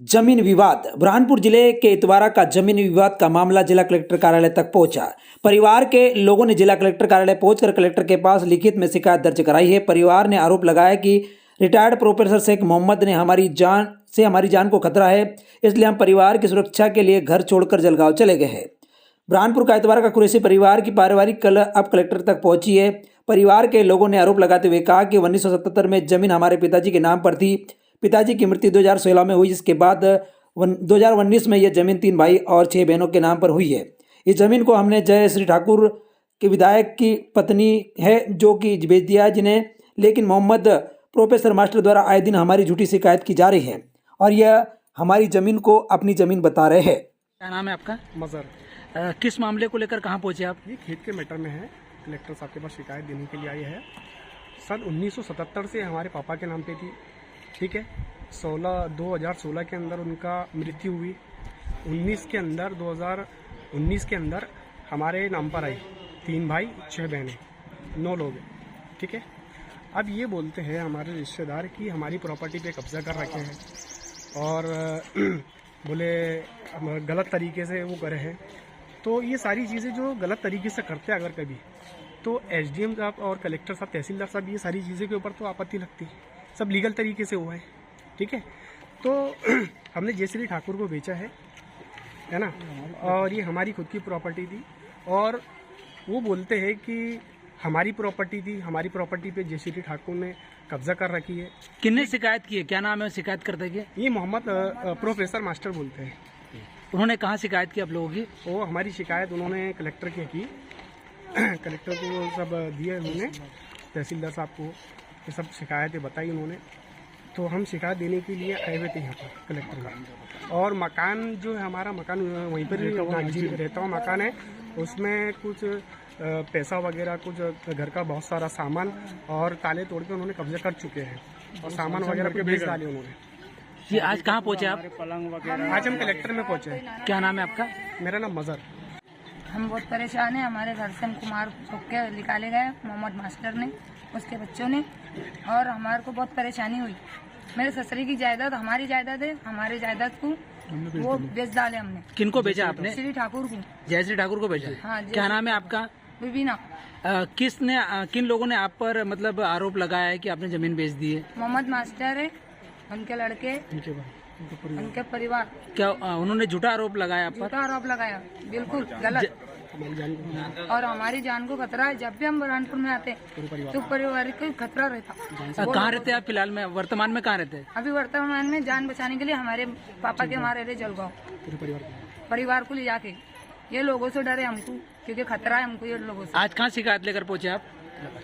जमीन विवाद। बुरहानपुर जिले के इतवारा का जमीन विवाद का मामला जिला कलेक्टर कार्यालय तक पहुंचा। परिवार के लोगों ने जिला कलेक्टर कार्यालय पहुंचकर कलेक्टर के पास लिखित में शिकायत दर्ज कराई है। परिवार ने आरोप लगाया कि रिटायर्ड प्रोफेसर शेख मोहम्मद ने हमारी जान को खतरा है, इसलिए हम परिवार की सुरक्षा के लिए घर छोड़कर जलगांव चले गए हैं। बुरहानपुर का इतवारा का कुरैशी परिवार की पारिवारिक कलह अब कलेक्टर तक पहुंची है। परिवार के लोगों ने आरोप लगाते हुए कहा कि 1977 में जमीन हमारे पिताजी के नाम पर थी। पिताजी की मृत्यु 2016 में हुई, जिसके बाद 2019 में यह जमीन 3 भाई और 6 बहनों के नाम पर हुई है। इस जमीन को हमने जय श्री ठाकुर के विधायक की पत्नी है जो कि बेच दिया है जिन्हें, लेकिन मोहम्मद प्रोफेसर मास्टर द्वारा आए दिन हमारी झूठी शिकायत की जा रही है और यह हमारी ज़मीन को अपनी ज़मीन बता रहे हैं। क्या नाम है आपका? मज़र। किस मामले को लेकर कहाँ पहुँचे आप? ये खेत के मैटर में है। कलेक्टर साहब के पास शिकायत देने के लिए आई है। सन 1977 से हमारे पापा के नाम पे थी, ठीक है। 2016 के अंदर उनका मृत्यु हुई। 2019 के अंदर हमारे नाम पर आई। 3 भाई 6 बहनें, 9 लोग, ठीक है। अब ये बोलते हैं हमारे रिश्तेदार कि हमारी प्रॉपर्टी पे कब्जा कर रखे हैं और बोले गलत तरीके से वो करे हैं। तो ये सारी चीज़ें जो गलत तरीके से करते हैं अगर कभी, तो एसडीएम साहब और कलेक्टर साहब, तहसीलदार साहब, ये सारी चीज़ें के ऊपर तो आपत्ति लगती है। सब लीगल तरीके से हुआ है, ठीक है। तो हमने जय श्री ठाकुर को बेचा है ना, और ये हमारी खुद की प्रॉपर्टी थी और वो बोलते हैं कि हमारी प्रॉपर्टी थी। हमारी प्रॉपर्टी पे जय श्री ठाकुर ने कब्जा कर रखी है। किन्ने शिकायत की है? क्या नाम है शिकायत करते हैं? ये मोहम्मद प्रोफेसर मास्टर बोलते हैं। उन्होंने कहाँ शिकायत की आप लोगों की? वो हमारी शिकायत उन्होंने कलेक्टर की कलेक्टर को सब दिए उन्होंने, तहसीलदार साहब को ये सब शिकायतें बताई उन्होंने। तो हम शिकायत देने के लिए आए हुए थे यहाँ पर कलेक्टर का। और मकान जो है हमारा, मकान वहीं पर रहता हुआ मकान है, उसमें कुछ पैसा वगैरह, कुछ घर का बहुत सारा सामान और ताले तोड़ के उन्होंने कब्जा कर चुके हैं और सामान वगैरह पे बेच डाले उन्होंने। ये आज कहाँ पहुँचे आप? आज हम कलेक्टर में पहुँचे। क्या नाम है आपका? मेरा नाम मज़र। हम बहुत परेशान हैं। हमारे घर से हमको मार ठोक के निकाले गए मोहम्मद मास्टर ने, उसके बच्चों ने, और हमारे को बहुत परेशानी हुई। मेरे ससुरी की जायदाद हमारी जायदाद है, हमारे जायदाद को वो बेच डाले हमने। किनको बेचा आपने? श्री ठाकुर को। जय श्री ठाकुर को बेचा? हाँ। क्या नाम है आपका? बीबीना। किन लोगों ने आप पर मतलब आरोप लगाया है कि आपने जमीन बेच दी है? मोहम्मद मास्टर है, उनके लड़के, उनके परिवार। क्या उन्होंने झूठा आरोप लगाया आप पर? झूठा आरोप लगाया, बिल्कुल गलत। और हमारी जान को खतरा है। जब भी हम बुरहानपुर में आते तो परिवार को खतरा रहता। कहाँ रहते हैं आप फिलहाल में? वर्तमान में कहाँ रहते हैं? अभी वर्तमान में जान बचाने के लिए हमारे पापा के वहाँ रहते जलगांव। परिवार को ले जाके, ये लोगों से डरे हमको, क्योंकि खतरा है हमको ये लोगों से। आज कहाँ शिकायत लेकर पहुँचे आप?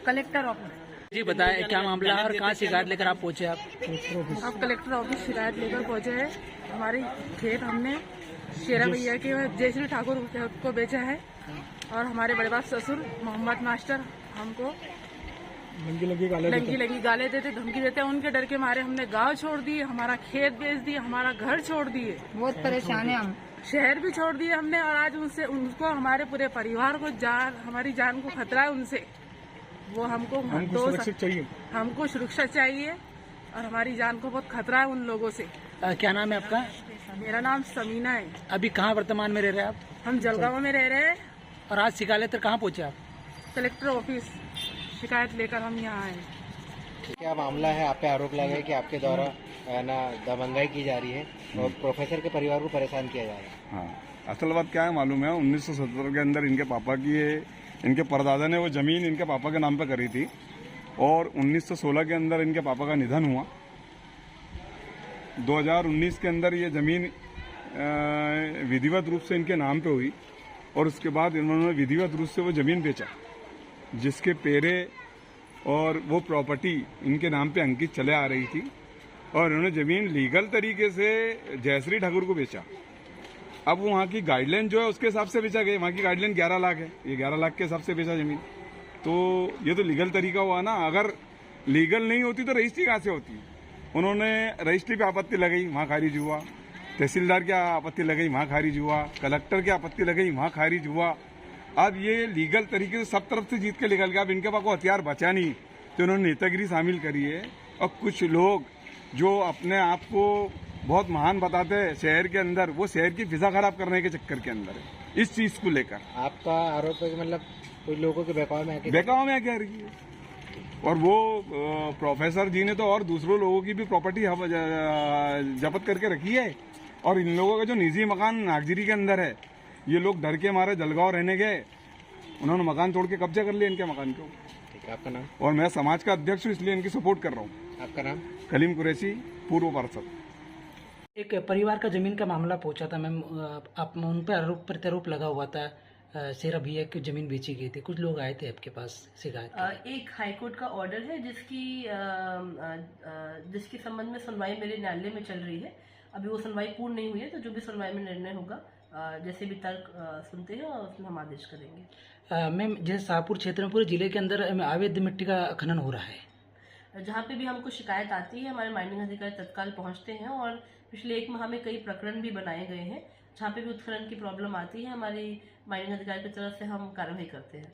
Collector office. जी बताए क्या मामला है और कहाँ शिकायत लेकर आप पहुँचे आप? अब कलेक्टर ऑफिस शिकायत लेकर पहुंचे हैं। हमारी खेत हमने शेरा भैया के जय श्री ठाकुर को बेचा है और हमारे बड़े बाप ससुर मोहम्मद मास्टर हमको लगी लगी गाले देते, धमकी देते। उनके डर के मारे हमने गांव छोड़ दिए, हमारा खेत बेच दिए, हमारा घर छोड़ दिए, बहुत परेशान है हम। शहर भी छोड़ दिए हमने। और आज उनको हमारे पूरे परिवार को हमारी जान को खतरा है उनसे। वो हमको सुरक्षा चाहिए और हमारी जान को बहुत खतरा है उन लोगों से। क्या नाम है आपका? मेरा नाम समीना है। अभी कहाँ वर्तमान में रह रहे हैं आप? हम जलगांव में रह रहे हैं। और आज शिकायत लेकर कहाँ पहुँचे आप? कलेक्टर ऑफिस शिकायत लेकर हम यहाँ आए। क्या मामला है? आप पे आरोप लगा है कि आपके द्वारा ना दबंगाई की जा रही है और प्रोफेसर के परिवार को परेशान किया जा रहा है। हाँ, असल बात क्या है मालूम है, 1970 के अंदर इनके पापा की इनके परदादा ने वो ज़मीन इनके पापा के नाम पे करी थी और 1916 के अंदर इनके पापा का निधन हुआ। 2019 के अंदर ये ज़मीन विधिवत रूप से इनके नाम पे हुई और उसके बाद इन्होंने विधिवत रूप से वो ज़मीन बेचा, जिसके पेरे और वो प्रॉपर्टी इनके नाम पे अंकित चले आ रही थी और इन्होंने ज़मीन लीगल तरीके से जयश्री ठाकुर को बेचा। अब वहाँ की गाइडलाइन जो है उसके हिसाब से बेचा गया। वहाँ की गाइडलाइन 11 लाख है, ये 11 लाख के हिसाब से बेचा ज़मीन। तो ये तो लीगल तरीका हुआ ना। अगर लीगल नहीं होती तो रजिस्ट्री कहाँ से होती? उन्होंने रजिस्ट्री पे आपत्ति लगाई, वहाँ खारिज हुआ। तहसीलदार की आपत्ति लगाई, वहाँ खारिज हुआ। कलेक्टर की आपत्ति लगाई, वहाँ खारिज हुआ। अब ये लीगल तरीके से सब तरफ से जीत के निकल गया। अब इनके पास को हथियार बचा नहीं, तो इन्होंने नेतागिरी शामिल करी है। और कुछ लोग जो अपने आप को बहुत महान बताते हैं शहर के अंदर, वो शहर की फिजा खराब करने के चक्कर के अंदर है इस चीज को लेकर। आपका आरोप है कि मतलब कुछ लोगों के बहकावे में आके आ रही है। और वो प्रोफेसर जी ने तो और दूसरों लोगों की भी प्रॉपर्टी जब्त करके रखी है। और इन लोगों का जो निजी मकान नागजिरी के अंदर है, ये लोग डर के मारे जलगांव रहने गए, उन्होंने मकान तोड़ के कब्जा कर लिया इनके मकान को। ठीक है, आपका नाम? और मैं समाज का अध्यक्ष हूँ, इसलिए इनकी सपोर्ट कर रहा हूँ। आपका नाम? कलीम कुरैशी, पूर्व पार्षद। एक परिवार का जमीन का मामला पहुंचा था मैम, आप उन पर आरोप प्रत्यारोप लगा हुआ था, शेरा भैया की जमीन बेची गई थी, कुछ लोग आए थे आपके पास शिकायत के लिए। एक हाईकोर्ट का ऑर्डर है जिसके संबंध में सुनवाई मेरे न्यायालय में चल रही है। अभी वो सुनवाई पूर्ण नहीं हुई है, तो जो भी सुनवाई में निर्णय होगा, जैसे भी तर्क सुनते हैं और उसमें हम आदेश करेंगे। मैम, जैसे शाहपुर क्षेत्र में पूरे जिले के अंदर अवैध मिट्टी का खनन हो रहा है, जहाँ पे भी हमको शिकायत आती है, हमारे माइनिंग अधिकारी तत्काल पहुंचते हैं और पिछले 1 माह में कई प्रकरण भी बनाए गए हैं। जहाँ पे भी उत्खनन की प्रॉब्लम आती है, हमारी माइनिंग अधिकारी की तरफ से हम कार्रवाई करते हैं।